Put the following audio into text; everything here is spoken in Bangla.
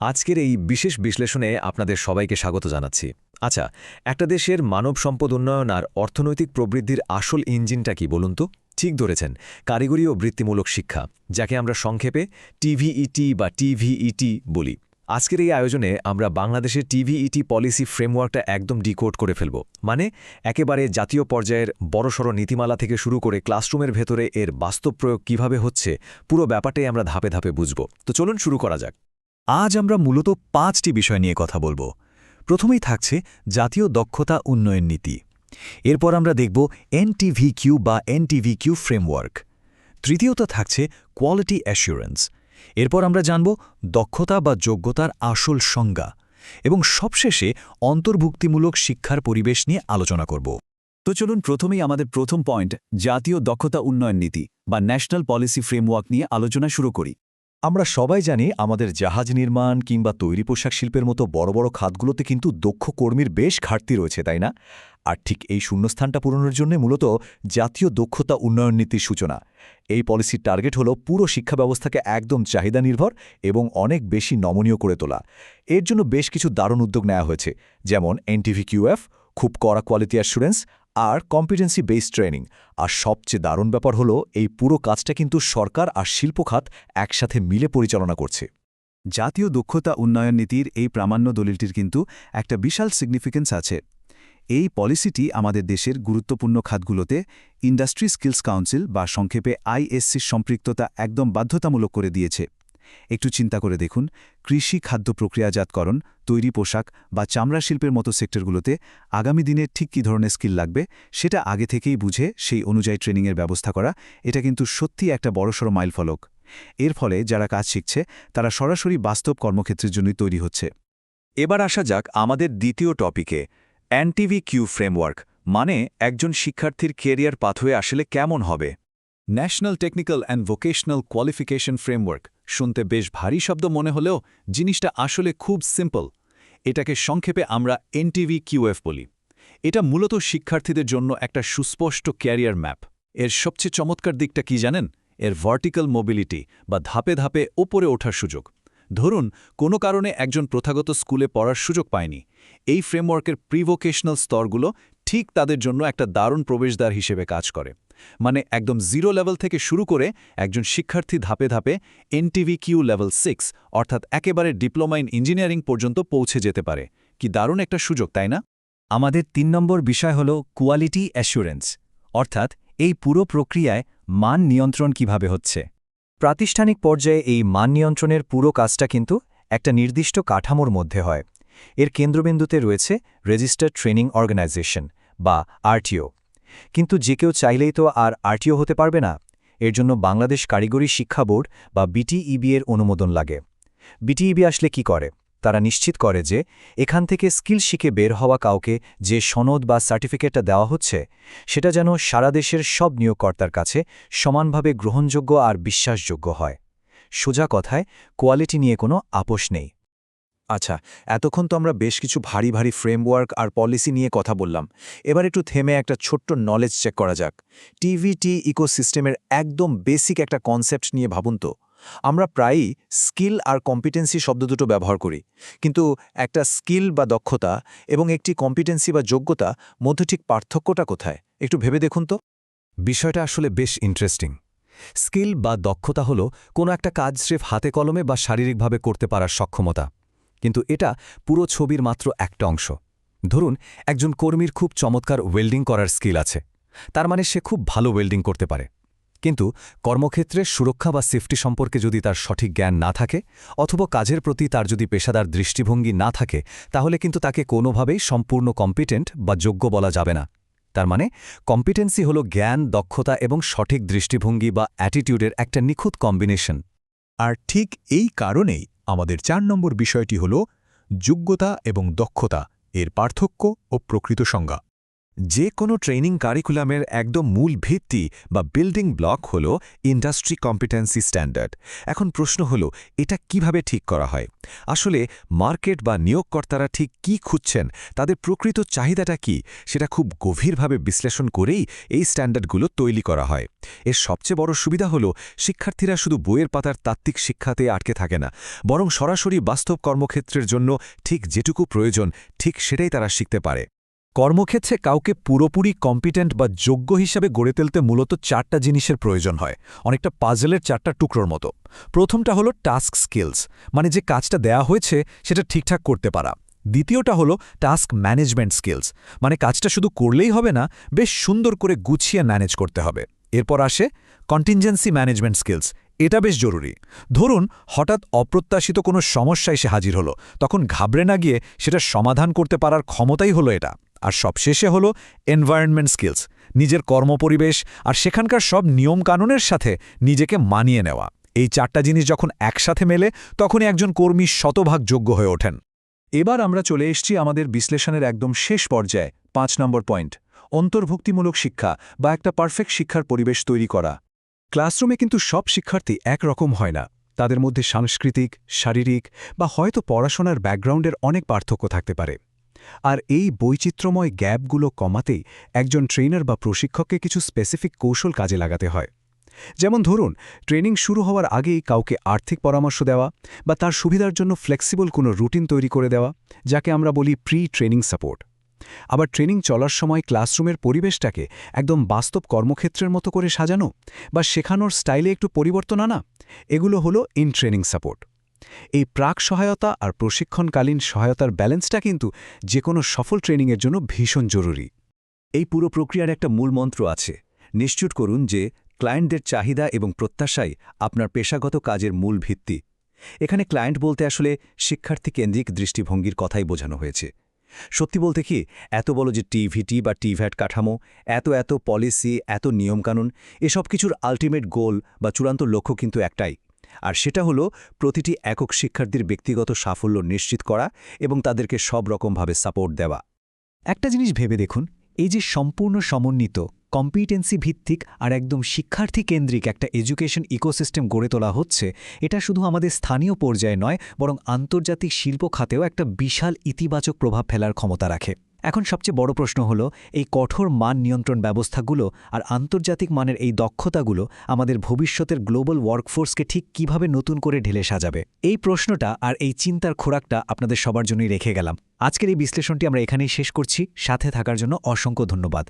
আজকের এই বিশেষ বিশ্লেষণে আপনাদের সবাইকে স্বাগত জানাচ্ছি। আচ্ছা, একটা দেশের মানব সম্পদ উন্নয়ন আর অর্থনৈতিক প্রবৃদ্ধির আসল ইঞ্জিনটা কি বলুন তো? ঠিক ধরেছেন, কারিগরি ও বৃত্তিমূলক শিক্ষা, যাকে আমরা সংক্ষেপে টিভিইটি বা টিভিইটি বলি। আজকের এই আয়োজনে আমরা বাংলাদেশের টিভিইটি পলিসি ফ্রেমওয়ার্কটা একদম ডিকোড করে ফেলব। মানে একেবারে জাতীয় পর্যায়ের বড়সড় নীতিমালা থেকে শুরু করে ক্লাসরুমের ভেতরে এর বাস্তব প্রয়োগ কিভাবে হচ্ছে, পুরো ব্যাপারটাই আমরা ধাপে ধাপে বুঝব। তো চলুন শুরু করা যাক। আজ আমরা মূলত 5টি বিষয় নিয়ে কথা বলবো। প্রথমেই থাকছে জাতীয় দক্ষতা উন্নয়ন নীতি। এরপর আমরা দেখব এনটিভিকিউ বা এনটিভিকিউ ফ্রেমওয়ার্ক। তৃতীয়ত থাকছে কোয়ালিটি অ্যাসুরেন্স। এরপর আমরা জানব দক্ষতা বা যোগ্যতার আসল সংজ্ঞা। এবং সবশেষে অন্তর্ভুক্তিমূলক শিক্ষার পরিবেশ নিয়ে আলোচনা করব। তো চলুন প্রথমেই আমাদের প্রথম পয়েন্ট জাতীয় দক্ষতা উন্নয়ন নীতি বা ন্যাশনাল পলিসি ফ্রেমওয়ার্ক নিয়ে আলোচনা শুরু করি। আমরা সবাই জানি আমাদের জাহাজ নির্মাণ কিংবা তৈরি পোশাক শিল্পের মতো বড় বড় খাতগুলোতে কিন্তু দক্ষ কর্মীর বেশ ঘাটতি রয়েছে, তাই না? আর ঠিক এই শূন্যস্থানটা পূরণের জন্য মূলত জাতীয় দক্ষতা উন্নয়ন নীতির সূচনা। এই পলিসির টার্গেট হলো পুরো শিক্ষা ব্যবস্থাকে একদম চাহিদা নির্ভর এবং অনেক বেশি নমনীয় করে তোলা। এর জন্য বেশ কিছু দারুণ উদ্যোগ নেওয়া হয়েছে, যেমন এনটিভিকিউএফ, খুব কড়া কোয়ালিটি অ্যাসুরেন্স আর কম্পিটেন্সি বেসড ট্রেনিং। আর সবচেয়ে দারুণ ব্যাপার হলো এই পুরো কাজটা কিন্তু সরকার আর শিল্পখাত একসাথে মিলে পরিচালনা করছে। জাতীয় দক্ষতা উন্নয়ন নীতির এই প্রামাণ্য দলিলটির কিন্তু একটা বিশাল সিগনিফিকেন্স আছে। এই পলিসিটি আমাদের দেশের গুরুত্বপূর্ণ খাতগুলোতে ইন্ডাস্ট্রি স্কিলস কাউন্সিল বা সংক্ষেপে আইএসসির সম্পৃক্ততা একদম বাধ্যতামূলক করে দিয়েছে। একটু চিন্তা করে দেখুন, কৃষি খাদ্য প্রক্রিয়াজাতকরণ, তৈরি পোশাক বা চামড়া শিল্পের মতো সেক্টরগুলোতে আগামী দিনে ঠিক কী ধরনের স্কিল লাগবে সেটা আগে থেকেই বুঝে সেই অনুযায়ী ট্রেনিংয়ের ব্যবস্থা করা, এটা কিন্তু সত্যিই একটা বড়সড় মাইলফলক। এর ফলে যারা কাজ শিখছে তারা সরাসরি বাস্তব কর্মক্ষেত্রের জন্যই তৈরি হচ্ছে। এবার আসা যাক আমাদের দ্বিতীয় টপিকে, এনটিভিকিউ ফ্রেমওয়ার্ক, মানে একজন শিক্ষার্থীর কেরিয়ার পাথওয়ে আসলে কেমন হবে। National technical and vocational qualification framework শুনতে বেশ ভারী শব্দ মনে হলেও জিনিসটা আসলে খুব সিম্পল। এটাকে সংক্ষেপে আমরা এনটিভিকিউএফ বলি। এটা মূলত শিক্ষার্থীদের জন্য একটা সুস্পষ্ট ক্যারিয়ার ম্যাপ। এর সবচেয়ে চমৎকার দিকটা কি জানেন? এর ভার্টিক্যাল মোবিলিটি বা ধাপে ধাপে ওপরে ওঠার সুযোগ। ধরুন কোনো কারণে একজন প্রথাগত স্কুলে পড়ার সুযোগ পায়নি, এই ফ্রেমওয়ার্কের প্রিভোকেশনাল স্তরগুলো ঠিক তাদের জন্য একটা দারুণ প্রবেশদ্বার হিসেবে কাজ করে। মানে একদম জিরো লেভেল থেকে শুরু করে একজন শিক্ষার্থী ধাপে ধাপে এনটিভিকিউ লেভেল 6 অর্থাৎ একেবারে ডিপ্লোমা ইন ইঞ্জিনিয়ারিং পর্যন্ত পৌঁছে যেতে পারে। কি দারুণ একটা সুযোগ, তাই না? আমাদের 3 নম্বর বিষয় হল কোয়ালিটি অ্যাসুরেন্স, অর্থাৎ এই পুরো প্রক্রিয়ায় মান নিয়ন্ত্রণ কিভাবে হচ্ছে। প্রাতিষ্ঠানিক পর্যায়ে এই মান নিয়ন্ত্রণের পুরো কাজটা কিন্তু একটা নির্দিষ্ট কাঠামোর মধ্যে হয়। এর কেন্দ্রবিন্দুতে রয়েছে রেজিস্টার্ড ট্রেনিং অর্গানাইজেশন বা আরটিও। কিন্তু যে কেউ চাইলেই তো আর আরটিও হতে পারবে না। এর জন্য বাংলাদেশ কারিগরি শিক্ষা বোর্ড বা বিটিইবি এর অনুমোদন লাগে। বিটিইবি আসলে কি করে? তারা নিশ্চিত করে যে এখান থেকে স্কিল শিখে বের হওয়া কাউকে যে সনদ বা সার্টিফিকেটটা দেওয়া হচ্ছে সেটা যেন সারা দেশের সব নিয়োগকর্তার কাছে সমানভাবে গ্রহণযোগ্য আর বিশ্বাসযোগ্য হয়। সোজা কথায় কোয়ালিটি নিয়ে কোনো আপোষ নেই। আচ্ছা, এতক্ষণ তো আমরা বেশ কিছু ভারী ভারী ফ্রেমওয়ার্ক আর পলিসি নিয়ে কথা বললাম। এবার একটু থেমে একটা ছোট্ট নলেজ চেক করা যাক। টিভিটি ইকোসিস্টেমের একদম বেসিক একটা কনসেপ্ট নিয়ে ভাবুন তো। আমরা প্রায়ই স্কিল আর কম্পিটেন্সি শব্দ দুটো ব্যবহার করি, কিন্তু একটা স্কিল বা দক্ষতা এবং একটি কম্পিটেন্সি বা যোগ্যতা মধ্যে ঠিক পার্থক্যটা কোথায় একটু ভেবে দেখুন তো। বিষয়টা আসলে বেশ ইন্টারেস্টিং। স্কিল বা দক্ষতা হলো কোনো একটা কাজ স্রেফ হাতে কলমে বা শারীরিকভাবে করতে পারার সক্ষমতা। কিন্তু এটা পুরো ছবির মাত্র একটা অংশ। ধরুন একজন কর্মীর খুব চমৎকার ওয়েল্ডিং করার স্কিল আছে, তার মানে সে খুব ভালো ওয়েল্ডিং করতে পারে। কিন্তু কর্মক্ষেত্রে সুরক্ষা বা সেফটি সম্পর্কে যদি তার সঠিক জ্ঞান না থাকে অথবা কাজের প্রতি তার যদি পেশাদার দৃষ্টিভঙ্গি না থাকে, তাহলে কিন্তু তাকে কোনোভাবেই সম্পূর্ণ কম্পিটেন্ট বা যোগ্য বলা যাবে না। তার মানে কম্পিটেন্সি হলো জ্ঞান, দক্ষতা এবং সঠিক দৃষ্টিভঙ্গি বা অ্যাটিটিউডের একটা নিখুঁত কম্বিনেশন। আর ঠিক এই কারণেই আমাদের 4 নম্বর বিষয়টি হল যোগ্যতা এবং দক্ষতা, এর পার্থক্য ও প্রকৃত সংজ্ঞা। যে কোনো ট্রেনিং কারিকুলামের একদম মূল ভিত্তি বা বিল্ডিং ব্লক হল ইন্ডাস্ট্রি কম্পিটেন্সি স্ট্যান্ডার্ড। এখন প্রশ্ন হল, এটা কিভাবে ঠিক করা হয়? আসলে মার্কেট বা নিয়োগকর্তারা ঠিক কি খুঁজছেন, তাদের প্রকৃত চাহিদাটা কি, সেটা খুব গভীরভাবে বিশ্লেষণ করেই এই স্ট্যান্ডার্ডগুলো তৈরি করা হয়। এর সবচেয়ে বড় সুবিধা হল শিক্ষার্থীরা শুধু বইয়ের পাতার তাত্ত্বিক শিক্ষাতে আটকে থাকে না, বরং সরাসরি বাস্তব কর্মক্ষেত্রের জন্য ঠিক যেটুকু প্রয়োজন ঠিক সেটাই তারা শিখতে পারে। কর্মক্ষেত্রে কাউকে পুরোপুরি কম্পিটেন্ট বা যোগ্য হিসাবে গড়ে তুলতে মূলত 4টা জিনিসের প্রয়োজন হয়, অনেকটা পাজলের 4টা টুকরোর মতো। প্রথমটা হলো টাস্ক স্কিলস, মানে যে কাজটা দেয়া হয়েছে সেটা ঠিকঠাক করতে পারা। দ্বিতীয়টা হলো টাস্ক ম্যানেজমেন্ট স্কিলস, মানে কাজটা শুধু করলেই হবে না, বেশ সুন্দর করে গুছিয়ে ম্যানেজ করতে হবে। এরপর আসে কন্টিনজেন্সি ম্যানেজমেন্ট স্কিলস, এটা বেশ জরুরি। ধরুন হঠাৎ অপ্রত্যাশিত কোনো সমস্যা এসে হাজির হলো, তখন ঘাবড়ে না গিয়ে সেটা সমাধান করতে পারার ক্ষমতাই হলো এটা। আর সবশেষে হলো এনভায়রনমেন্ট স্কিলস, নিজের কর্মপরিবেশ আর সেখানকার সব নিয়মকানুনের সাথে নিজেকে মানিয়ে নেওয়া। এই 4টা জিনিস যখন একসাথে মেলে, তখনই একজন কর্মী শতভাগ যোগ্য হয়ে ওঠেন। এবার আমরা চলে এসেছি আমাদের বিশ্লেষণের একদম শেষ পর্যায়ে, 5 নম্বর পয়েন্ট, অন্তর্ভুক্তিমূলক শিক্ষা বা একটা পারফেক্ট শিক্ষার পরিবেশ তৈরি করা। ক্লাসরুমে কিন্তু সব শিক্ষার্থী একরকম হয় না, তাদের মধ্যে সাংস্কৃতিক, শারীরিক বা হয়তো পড়াশোনার ব্যাকগ্রাউন্ডের অনেক পার্থক্য থাকতে পারে। আর এই বৈচিত্র্যময় গ্যাপগুলো কমাতেই একজন ট্রেনার বা প্রশিক্ষককে কিছু স্পেসিফিক কৌশল কাজে লাগাতে হয়। যেমন ধরুন, ট্রেনিং শুরু হওয়ার আগেই কাউকে আর্থিক পরামর্শ দেওয়া বা তার সুবিধার জন্য ফ্লেক্সিবল কোনো রুটিন তৈরি করে দেওয়া, যাকে আমরা বলি প্রি ট্রেনিং সাপোর্ট। আবার ট্রেনিং চলার সময় ক্লাসরুমের পরিবেশটাকে একদম বাস্তব কর্মক্ষেত্রের মতো করে সাজানো বা শেখানোর স্টাইলে একটু পরিবর্তন আনা, এগুলো হলো ইন ট্রেনিং সাপোর্ট। এই প্রাক সহায়তা আর প্রশিক্ষণকালীন সহায়তার ব্যালেন্সটা কিন্তু যে কোনো সফল ট্রেনিংয়ের জন্য ভীষণ জরুরি। এই পুরো প্রক্রিয়ার একটা মূল মন্ত্র আছে, নিশ্চিত করুন যে ক্লায়েন্টদের চাহিদা এবং প্রত্যাশাই আপনার পেশাগত কাজের মূল ভিত্তি। এখানে ক্লায়েন্ট বলতে আসলে শিক্ষার্থী কেন্দ্রিক দৃষ্টিভঙ্গির কথাই বোঝানো হয়েছে। সত্যি বলতে কি, এত বড় যে টিভিটি বা টিভ্যাট কাঠামো, এত পলিসি, এত নিয়মকানুন, এসব কিছুর আলটিমেট গোল বা চূড়ান্ত লক্ষ্য কিন্তু একটাই, আর সেটা হলো প্রতিটি একক শিক্ষার্থীর ব্যক্তিগত সাফল্য নিশ্চিত করা এবং তাদেরকে সব রকমভাবে সাপোর্ট দেওয়া। একটা জিনিস ভেবে দেখুন, এই যে সম্পূর্ণ সমন্বিত কম্পিটেন্সি ভিত্তিক আর একদম শিক্ষার্থী কেন্দ্রিক একটা এডুকেশন ইকোসিস্টেম গড়ে তোলা হচ্ছে, এটা শুধু আমাদের স্থানীয় পর্যায়ে নয়, বরং আন্তর্জাতিক শিল্প খাতেও একটা বিশাল ইতিবাচক প্রভাব ফেলার ক্ষমতা রাখে। এখন সবচেয়ে বড় প্রশ্ন হলো, এই কঠোর মান নিয়ন্ত্রণ ব্যবস্থাগুলো আর আন্তর্জাতিক মানের এই দক্ষতাগুলো আমাদের ভবিষ্যতের গ্লোবাল ওয়ার্কফোর্সকে ঠিক কিভাবে নতুন করে ঢেলে সাজাবে? এই প্রশ্নটা আর এই চিন্তার খোরাকটা আপনাদের সবার জন্যই রেখে গেলাম। আজকের এই বিশ্লেষণটি আমরা এখানেই শেষ করছি। সাথে থাকার জন্য অসংখ্য ধন্যবাদ।